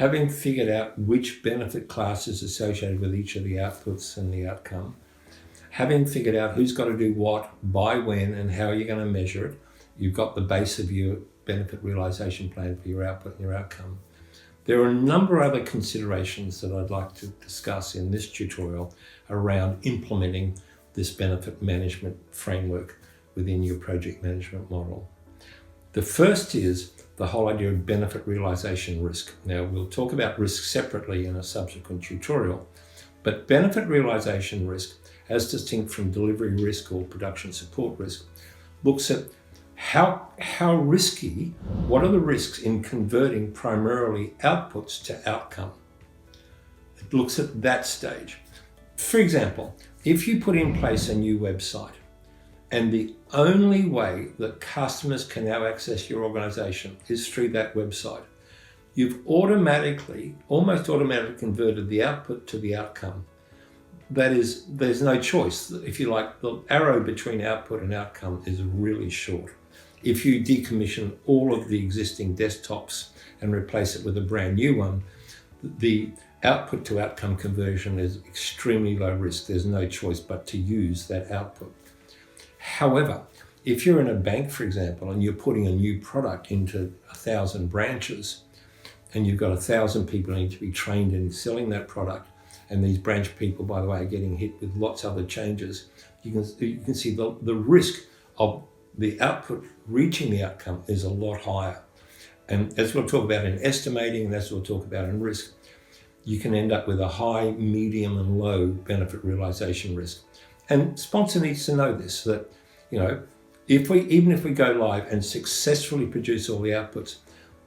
having figured out which benefit class is associated with each of the outputs and the outcome, having figured out who's got to do what, by when, and how you're going to measure it, you've got the base of your benefit realization plan for your output and your outcome. There are a number of other considerations that I'd like to discuss in this tutorial around implementing this benefit management framework within your project management model. The first is the whole idea of benefit realization risk. Now, we'll talk about risk separately in a subsequent tutorial, but benefit realization risk, as distinct from delivery risk or production support risk, looks at how risky, what are the risks in converting primarily outputs to outcome. It looks at that stage. For example, if you put in place a new website and the only way that customers can now access your organization is through that website, you've almost automatically converted the output to the outcome. That is, there's no choice. If you like, the arrow between output and outcome is really short. If you decommission all of the existing desktops and replace it with a brand new one, the output to outcome conversion is extremely low risk. There's no choice but to use that output. However, if you're in a bank, for example, and you're putting a new product into 1,000 branches, and you've got 1,000 people who need to be trained in selling that product, and these branch people, by the way, are getting hit with lots of other changes, you can see the risk of the output reaching the outcome is a lot higher. And as we'll talk about in estimating, and as we'll talk about in risk, you can end up with a high, medium, and low benefit realization risk. And sponsor needs to know this, that, even if we go live and successfully produce all the outputs,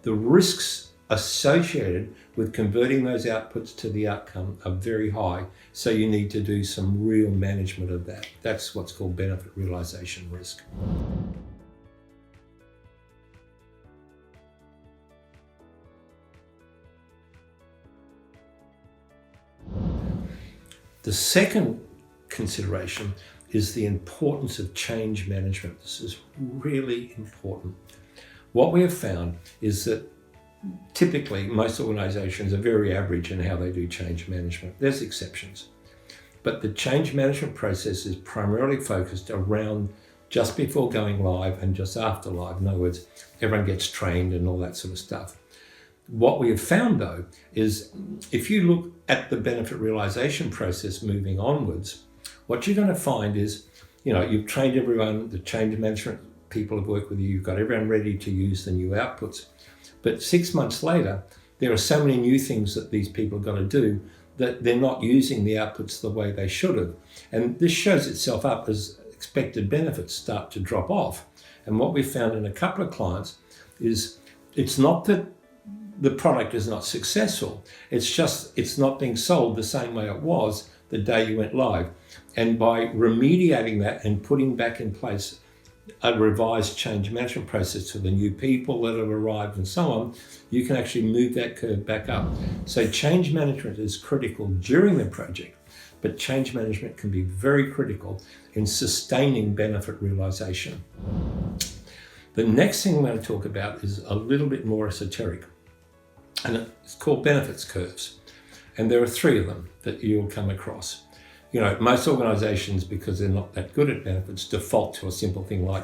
the risks associated with converting those outputs to the outcome are very high. So you need to do some real management of that. That's what's called benefit realization risk. The second consideration is the importance of change management. This is really important. What we have found is that typically most organizations are very average in how they do change management. There's exceptions. But the change management process is primarily focused around just before going live and just after live. In other words, everyone gets trained and all that sort of stuff. What we have found, though, is if you look at the benefit realization process moving onwards, what you're going to find is, you've trained everyone, the change management people have worked with you, you've got everyone ready to use the new outputs. But 6 months later, there are so many new things that these people have got to do that they're not using the outputs the way they should have. And this shows itself up as expected benefits start to drop off. And what we found in a couple of clients is it's not that the product is not successful, it's just it's not being sold the same way it was the day you went live. And by remediating that and putting back in place a revised change management process for the new people that have arrived and so on, you can actually move that curve back up. So change management is critical during the project, but change management can be very critical in sustaining benefit realization. The next thing I'm going to talk about is a little bit more esoteric, and it's called benefits curves. And there are 3 of them that you'll come across. Most organizations, because they're not that good at benefits, default to a simple thing like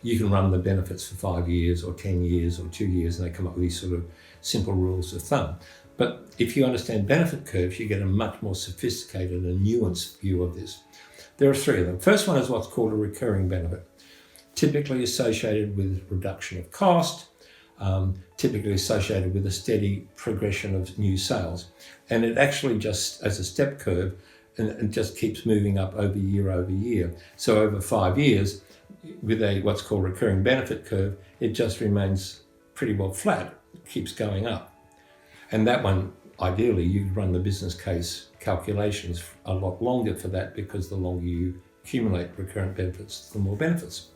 you can run the benefits for 5 years or 10 years or 2 years, and they come up with these sort of simple rules of thumb. But if you understand benefit curves, you get a much more sophisticated and nuanced view of this. There are 3 of them. First one is what's called a recurring benefit, typically associated with reduction of cost, typically associated with a steady progression of new sales. And it actually just, as a step curve, and it just keeps moving up over year. So over 5 years, with what's called recurring benefit curve, it just remains pretty well flat. It keeps going up. And that one, ideally, you run the business case calculations a lot longer for that, because the longer you accumulate recurrent benefits, the more benefits.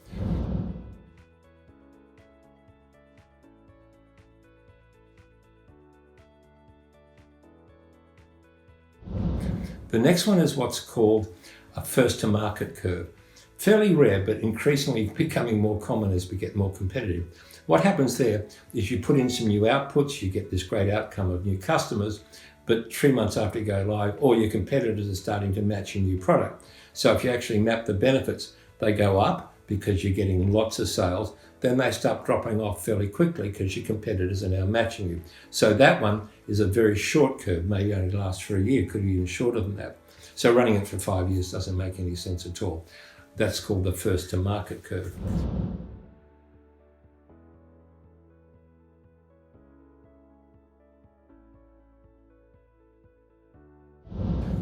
The next one is what's called a first to market curve. Fairly rare, but increasingly becoming more common as we get more competitive. What happens there is you put in some new outputs, you get this great outcome of new customers, but 3 months after you go live, all your competitors are starting to match your new product. So if you actually map the benefits, they go up because you're getting lots of sales, then they start dropping off fairly quickly because your competitors are now matching you. So that one is a very short curve, maybe only lasts for a year, could be even shorter than that. So running it for 5 years doesn't make any sense at all. That's called the first to market curve.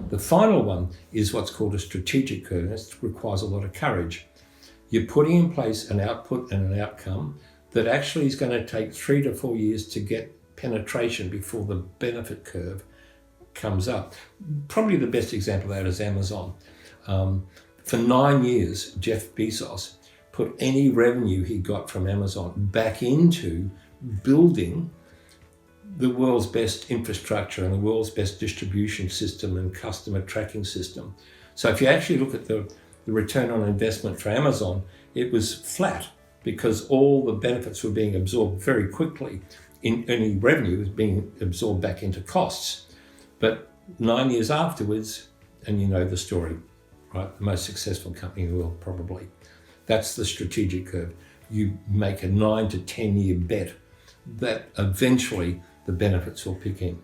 The final one is what's called a strategic curve. It requires a lot of courage. You're putting in place an output and an outcome that actually is going to take 3 to 4 years to get penetration before the benefit curve comes up. Probably the best example of that is Amazon. For 9 years, Jeff Bezos put any revenue he got from Amazon back into building the world's best infrastructure and the world's best distribution system and customer tracking system. So if you actually look at the return on investment for Amazon, it was flat because all the benefits were being absorbed very quickly. Any revenue was being absorbed back into costs. But 9 years afterwards, and you know the story, right? The most successful company in the world, probably. That's the strategic curve. You make a 9 to 10 year bet that eventually the benefits will pick in.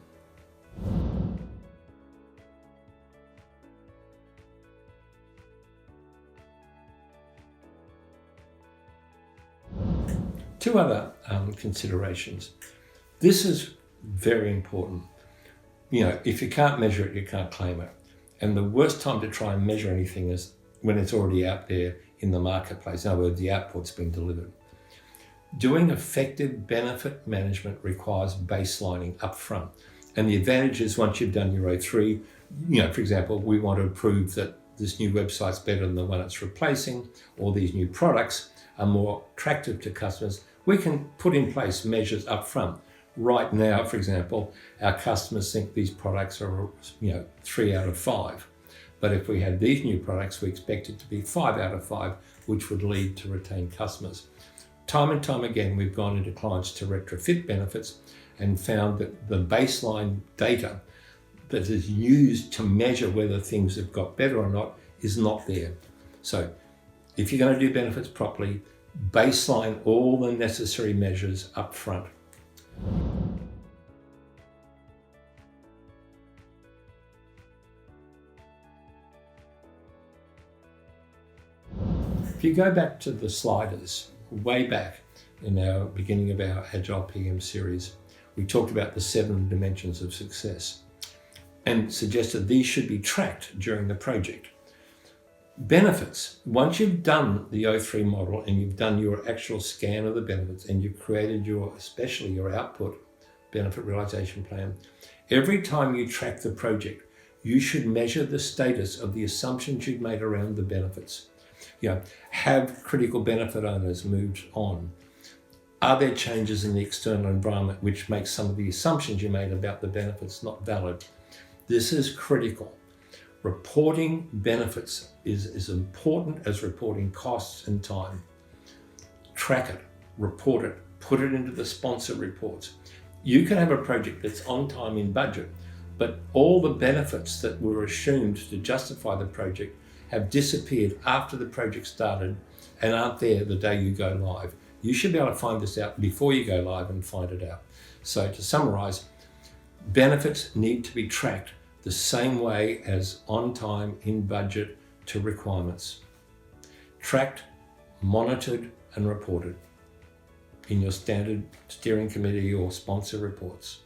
Two other considerations. This is very important. You know, if you can't measure it, you can't claim it. And the worst time to try and measure anything is when it's already out there in the marketplace. In other words, the output's been delivered. Doing effective benefit management requires baselining up front. And the advantage is once you've done your O3, you know, for example, we want to prove that this new website's better than the one it's replacing, or these new products are more attractive to customers. We can put in place measures up front. Right now, for example, our customers think these products are, 3 out of 5. But if we had these new products, we expect it to be 5 out of 5, which would lead to retained customers. Time and time again, we've gone into clients to retrofit benefits and found that the baseline data that is used to measure whether things have got better or not is not there. So if you're going to do benefits properly, baseline all the necessary measures up front. If you go back to the sliders, way back in our beginning of our Agile PM series, we talked about the 7 dimensions of success and suggested these should be tracked during the project. Benefits, once you've done the O3 model and you've done your actual scan of the benefits and you've created especially your output benefit realization plan, every time you track the project, you should measure the status of the assumptions you've made around the benefits. Have critical benefit owners moved on? Are there changes in the external environment which makes some of the assumptions you made about the benefits not valid? This is critical. Reporting benefits is as important as reporting costs and time. Track it, report it, put it into the sponsor reports. You can have a project that's on time in budget, but all the benefits that were assumed to justify the project have disappeared after the project started and aren't there the day you go live. You should be able to find this out before you go live and find it out. So to summarize, benefits need to be tracked the same way as on time, in budget to requirements. Tracked, monitored and reported in your standard steering committee or sponsor reports.